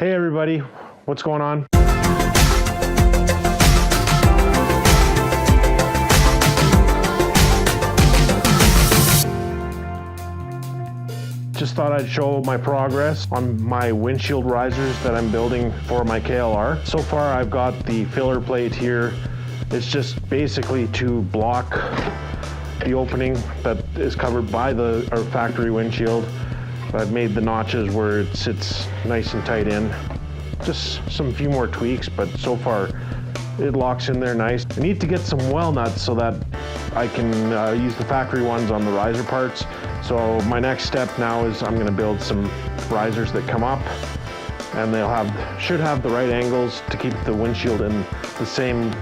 Hey everybody, what's going on? Just thought I'd show my progress on my windshield risers that I'm building for my KLR. So far I've got the filler plate here. It's just basically to block the opening that is covered by our factory windshield. I've made the notches where it sits nice and tight in. Just few more tweaks, but so far it locks in there nice. I need to get some well nuts so that I can use the factory ones on the riser parts. So my next step now is I'm going to build some risers that come up, and should have the right angles to keep the windshield in the same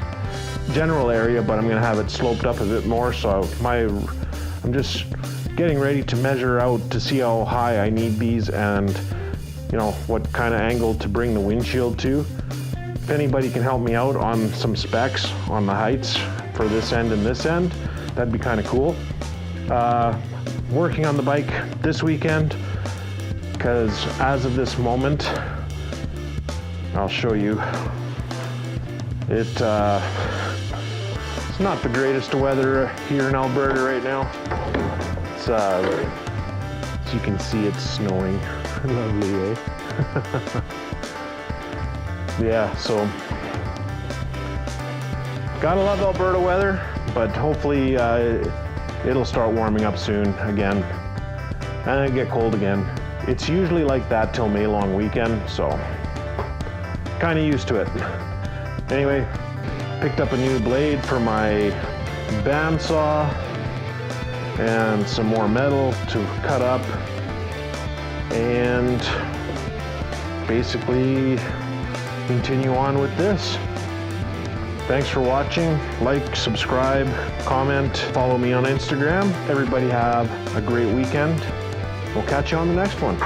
general area, but I'm going to have it sloped up a bit more. So I'm just getting ready to measure out to see how high I need these and what kind of angle to bring the windshield to. If anybody can help me out on some specs on the heights for this end and this end, that'd be kind of cool. Working on the bike this weekend, because as of this moment, I'll show you, it's not the greatest of weather here in Alberta right now. It's as you can see, it's snowing. Lovely, eh? Yeah, so gotta love Alberta weather, but hopefully it'll start warming up soon again and it get cold again. It's usually like that till May long weekend, so kind of used to it. Anyway, picked up a new blade for my bandsaw and some more metal to cut up, and basically continue on with this. Thanks for watching. Like, subscribe, comment, follow me on Instagram. Everybody have a great weekend. We'll catch you on the next one.